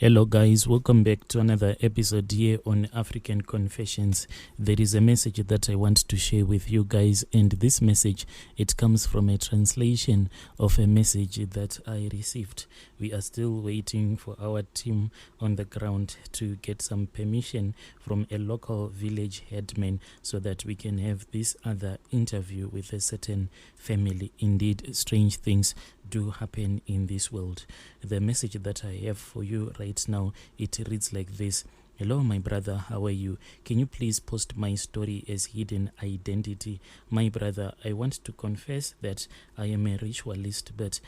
Hello guys, welcome back to another episode here on African Confessions. There is a message that I want to share with you guys, and this message, it comes from a translation of a message that I received. We are still waiting for our team on the ground to get some permission from a local village headman so that we can have this other interview with a certain family. Indeed, strange things do happen in this world. The message that I have for you right now, it reads like this. Hello, my brother, how are you? Can you please post my story as hidden identity? My brother, I want to confess that I am a ritualist, but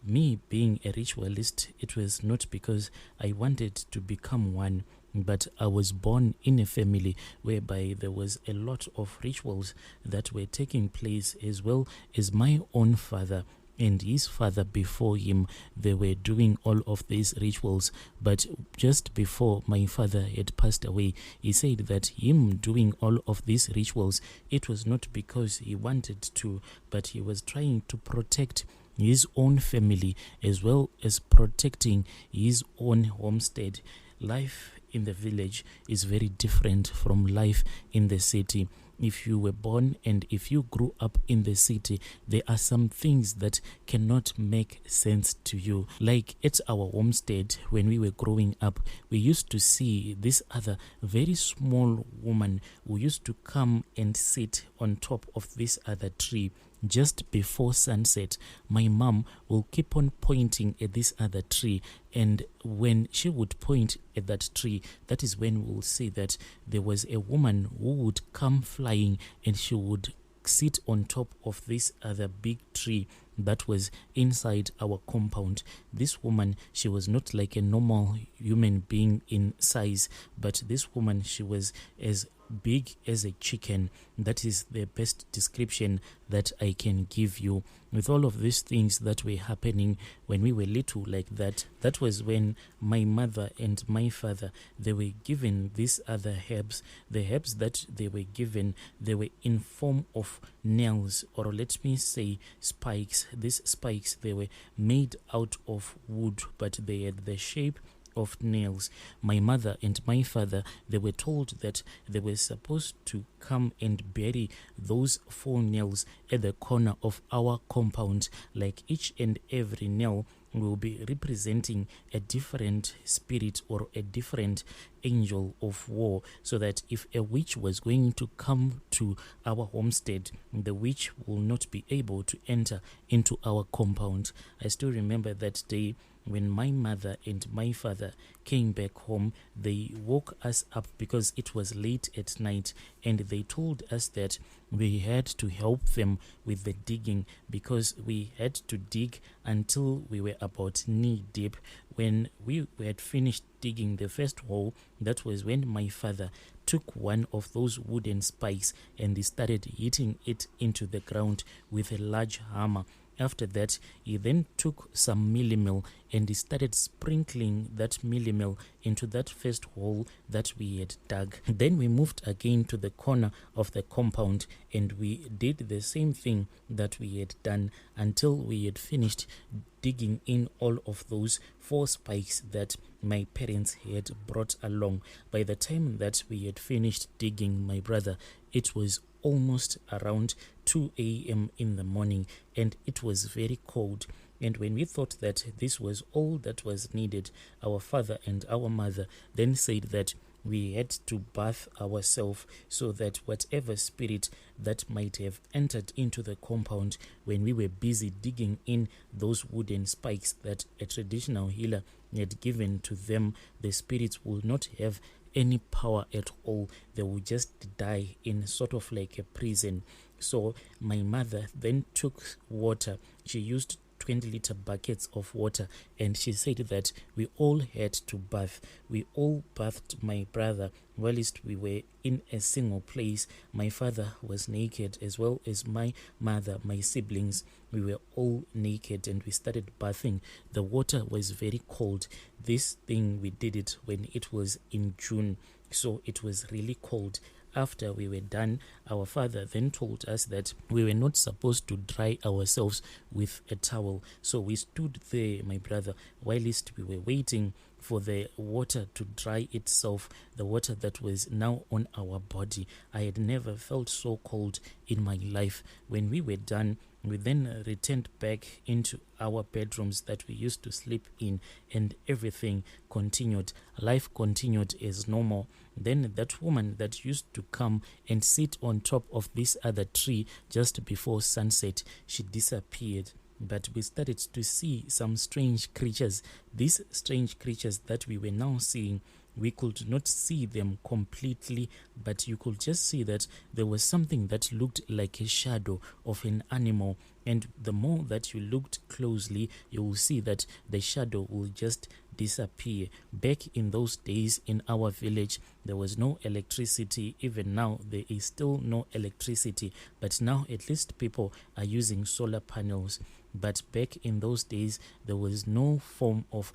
me being a ritualist, it was not because I wanted to become one, but I was born in a family whereby there was a lot of rituals that were taking place, as well as my own father and his father before him. They were doing all of these rituals, but just before my father had passed away, he said that him doing all of these rituals, it was not because he wanted to, but he was trying to protect his own family as well as protecting his own homestead. Life in the village is very different from life in the city. If you were born and if you grew up in the city, there are some things that cannot make sense to you. Like at our homestead, when we were growing up, we used to see this other very small woman who used to come and sit on top of this other tree. Just before sunset, my mom will keep on pointing at this other tree, and when she would point at that tree, that is when we'll see that there was a woman who would come flying, and she would sit on top of this other big tree that was inside our compound. This woman, she was not like a normal human being in size, but this woman, she was as big as a chicken. That is the best description that I can give you. With all of these things that were happening when we were little like that, that was when my mother and my father, they were given these other herbs. The herbs that they were given, they were in form of nails, or let me say spikes. These spikes, they were made out of wood, but they had the shape of nails. My mother and my father, they were told that they were supposed to come and bury those 4 nails at the corner of our compound. Like each and every nail will be representing a different spirit or a different angel of war, so that if a witch was going to come to our homestead, the witch will not be able to enter into our compound. I still remember that day when my mother and my father came back home. They woke us up because it was late at night, and they told us that we had to help them with the digging, because we had to dig until we were about knee deep. When we had finished digging the first hole, that was when my father took one of those wooden spikes and he started hitting it into the ground with a large hammer. After that, he then took some millimel and he started sprinkling that millimel into that first hole that we had dug. Then we moved again to the corner of the compound and we did the same thing that we had done until we had finished digging in all of those 4 spikes that my parents had brought along. By the time that we had finished digging, my brother, it was almost around 2 a.m. in the morning, and it was very cold. And when we thought that this was all that was needed, our father and our mother then said that we had to bath ourselves so that whatever spirit that might have entered into the compound when we were busy digging in those wooden spikes that a traditional healer had given to them, the spirits will not have any power at all. They will just die in sort of like a prison. So my mother then took water. She used 20-liter buckets of water, and she said that we all had to bath. We all bathed my brother whilst we were in a single place. My father was naked, as well as my mother, my siblings. We were all naked and we started bathing. The water was very cold. This thing, we did it when it was in June, so it was really cold. After we were done, our father then told us that we were not supposed to dry ourselves with a towel. So we stood there, my brother, whilst we were waiting for the water to dry itself, the water that was now on our body. I had never felt so cold in my life. When we were done, we then returned back into our bedrooms that we used to sleep in, and everything continued. Life continued as normal. Then that woman that used to come and sit on top of this other tree just before sunset, she disappeared. But we started to see some strange creatures. These strange creatures that we were now seeing, we could not see them completely, but you could just see that there was something that looked like a shadow of an animal. And the more that you looked closely, you will see that the shadow will just disappear. Back in those days in our village, there was no electricity. Even now, there is still no electricity. But now at least people are using solar panels. But back in those days, there was no form of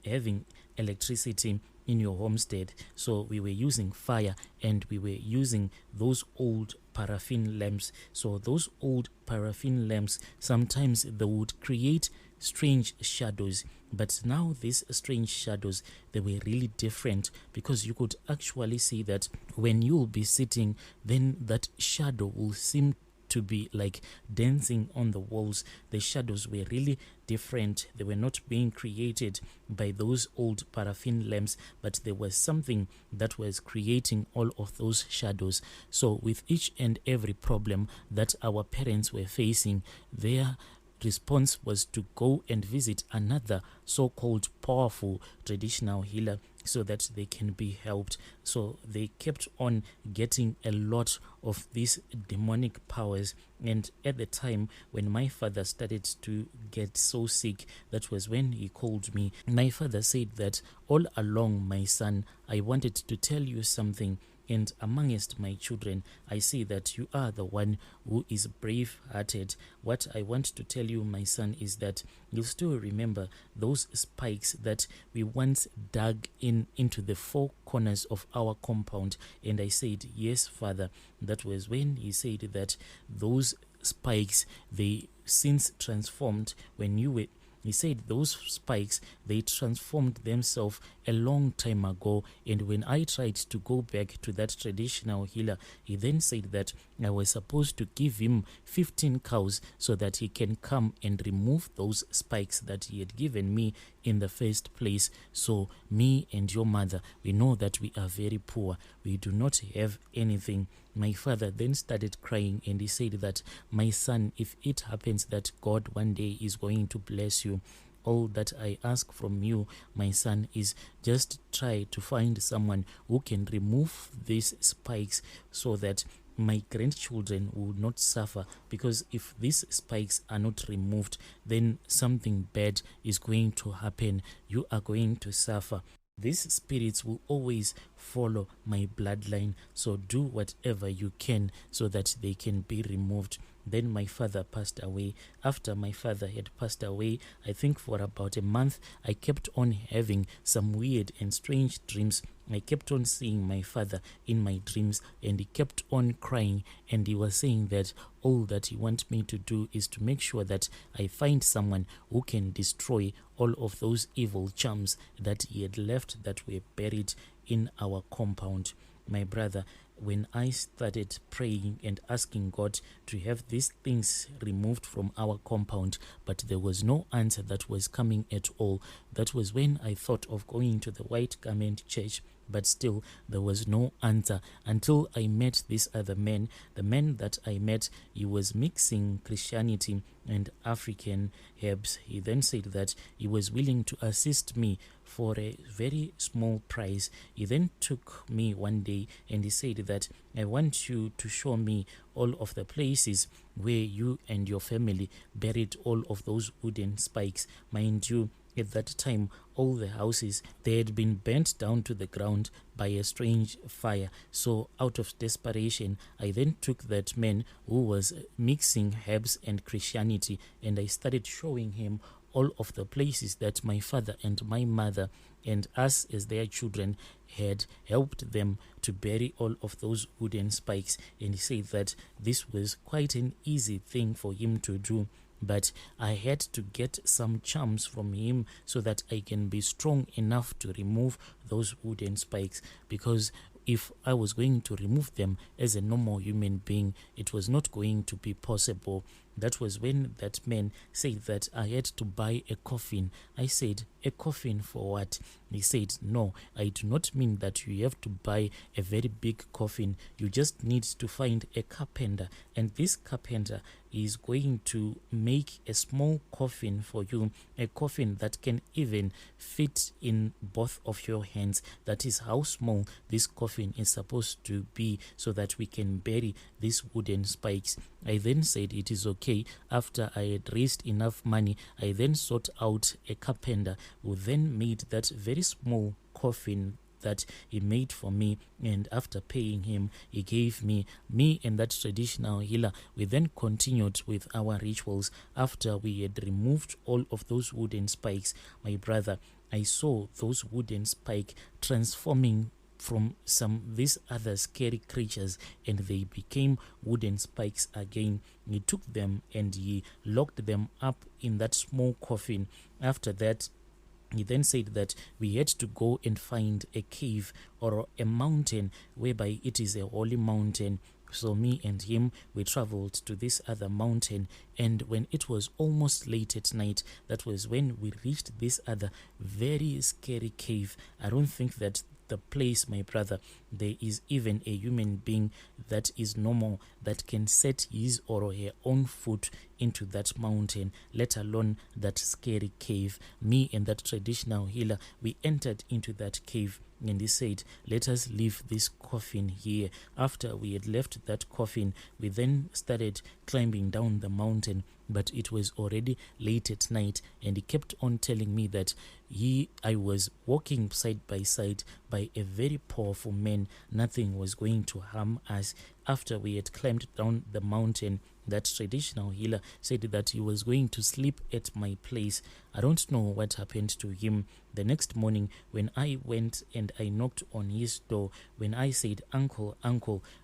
having electricity in your homestead. So we were using fire, and we were using those old paraffin lamps. So those old paraffin lamps, sometimes they would create strange shadows. But now these strange shadows, they were really different, because you could actually see that when you will be sitting, then that shadow will seem to be like dancing on the walls. The shadows were really different. They were not being created by those old paraffin lamps, but there was something that was creating all of those shadows. So with each and every problem that our parents were facing, their response was to go and visit another so-called powerful traditional healer so that they can be helped. So they kept on getting a lot of these demonic powers. And at the time when my father started to get so sick, that was when he called me. My father said that, all along, my son, I wanted to tell you something. And amongst my children, I see that you are the one who is brave-hearted. What I want to tell you, my son, is that you still remember those spikes that we once dug into the four corners of our compound. And I said, yes, father. That was when he said that those spikes, they since transformed when you were. He said those spikes, they transformed themselves a long time ago. And when I tried to go back to that traditional healer, he then said that I was supposed to give him 15 cows so that he can come and remove those spikes that he had given me in the first place. So me and your mother, we know that we are very poor. We do not have anything. My father then started crying, and he said that, my son, if it happens that God one day is going to bless you, all that I ask from you, my son, is just try to find someone who can remove these spikes so that my grandchildren will not suffer. Because if these spikes are not removed, then something bad is going to happen. You are going to suffer. These spirits will always follow my bloodline, so do whatever you can so that they can be removed. Then my father passed away. After my father had passed away, I think for about a month, I kept on having some weird and strange dreams. I kept on seeing my father in my dreams, and he kept on crying, and he was saying that all that he wants me to do is to make sure that I find someone who can destroy all of those evil charms that he had left that were buried in our compound. My brother, when I started praying and asking God to have these things removed from our compound, but there was no answer that was coming at all, that was when I thought of going to the White Garment Church. But still, there was no answer until I met this other man. The man that I met, he was mixing Christianity and African herbs. He then said that he was willing to assist me for a very small price. He then took me one day and he said that, I want you to show me all of the places where you and your family buried all of those wooden spikes. Mind you, at that time, all the houses, they had been burnt down to the ground by a strange fire. So out of desperation, I then took that man who was mixing herbs and Christianity, and I started showing him all of the places that my father and my mother and us as their children had helped them to bury all of those wooden spikes. And he said that this was quite an easy thing for him to do. but I had to get some charms from him so that I can be strong enough to remove those wooden spikes, because if I was going to remove them as a normal human being, it was not going to be possible. That was when that man said that I had to buy a coffin. I said, a coffin for what? He said, no, I do not mean that you have to buy a very big coffin. You just need to find a carpenter, and this carpenter is going to make a small coffin for you, a coffin that can even fit in both of your hands. That is how small this coffin is supposed to be, so that we can bury these wooden spikes. I then said it is okay. After I had raised enough money, I then sought out a carpenter who then made that very small coffin that he made for me, and after paying him, he gave me and that traditional healer. We then continued with our rituals. After we had removed all of those wooden spikes, my brother, I saw those wooden spikes transforming from these other scary creatures, and they became wooden spikes again. He took them and he locked them up in that small coffin. After that, he then said that we had to go and find a cave or a mountain whereby it is a holy mountain. So me and him, we traveled to this other mountain, and when it was almost late at night, that was when we reached this other very scary cave. I don't think that the place, my brother, there is even a human being that is normal that can set his or her own foot into that mountain, let alone that scary cave. Me and that traditional healer, we entered into that cave, and he said, let us leave this coffin here. After we had left that coffin, we then started climbing down the mountain, but it was already late at night, and he kept on telling me that I was walking side by side by a very powerful man. Nothing was going to harm us. After we had climbed down the mountain, that traditional healer said that he was going to sleep at my place. I don't know what happened to him. The next morning, when I went and I knocked on his door, when I said, uncle,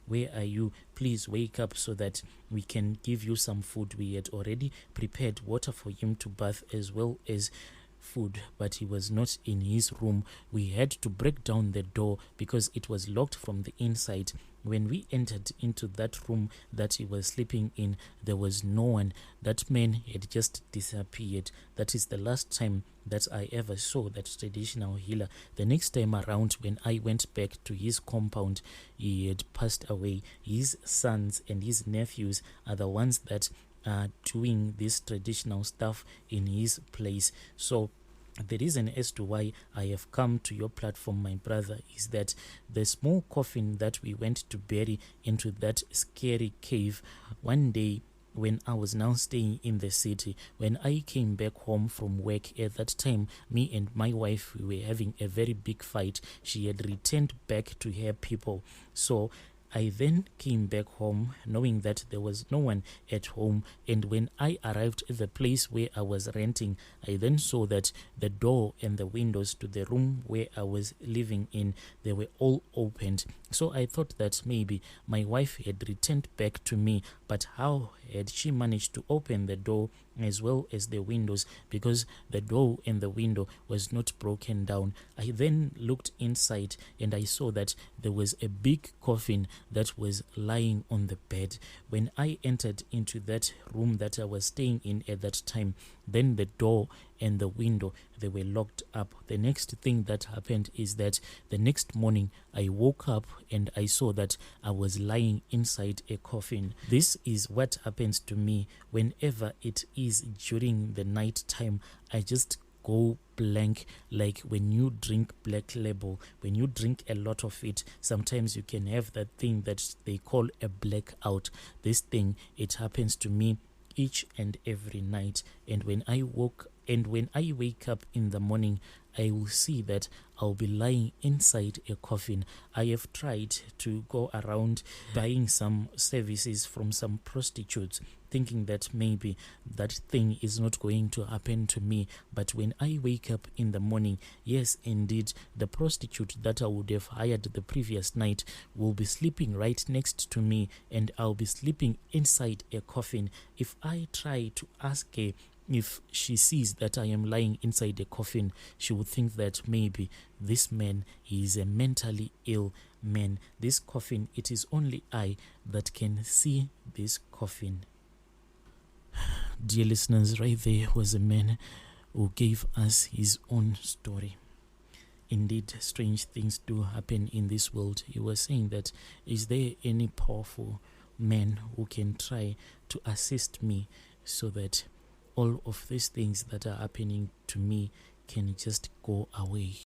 where are you? Please wake up so that we can give you some food. We had already prepared water for him to bath as well as food, but he was not in his room. We had to break down the door because it was locked from the inside. When we entered into that room that he was sleeping in, there was no one. That man had just disappeared. That is the last time that I ever saw that traditional healer. The next time around, when I went back to his compound, he had passed away. His sons and his nephews are the ones that are doing this traditional stuff in his place. So the reason as to why I have come to your platform, my brother, is that the small coffin that we went to bury into that scary cave, one day when I was now staying in the city, when I came back home from work, at that time, me and my wife, we were having a very big fight. She had returned back to her people. So I then came back home knowing that there was no one at home, and when I arrived at the place where I was renting, I then saw that the door and the windows to the room where I was living in, they were all opened. So I thought that maybe my wife had returned back to me, but how had she managed to open the door as well as the windows, because the door and the window was not broken down? I then looked inside and I saw that there was a big coffin that was lying on the bed. When I entered into that room that I was staying in at that time, then the door and the window, they were locked up. The next thing that happened is that the next morning I woke up and I saw that I was lying inside a coffin. This is what happens to me whenever it is during the night time. I just go blank, like when you drink Black Label. When you drink a lot of it, sometimes you can have that thing that they call a blackout. This thing, it happens to me each and every night, and when I woke And when I wake up in the morning, I will see that I'll be lying inside a coffin. I have tried to go around buying some services from some prostitutes, thinking that maybe that thing is not going to happen to me. But when I wake up in the morning, yes, indeed, the prostitute that I would have hired the previous night will be sleeping right next to me, and I'll be sleeping inside a coffin. If I try to ask her, if she sees that I am lying inside a coffin, she would think that maybe this man is a mentally ill man. This coffin, it is only I that can see this coffin. Dear listeners, right there was a man who gave us his own story. Indeed, strange things do happen in this world. He was saying that, is there any powerful man who can try to assist me so that all of these things that are happening to me can just go away?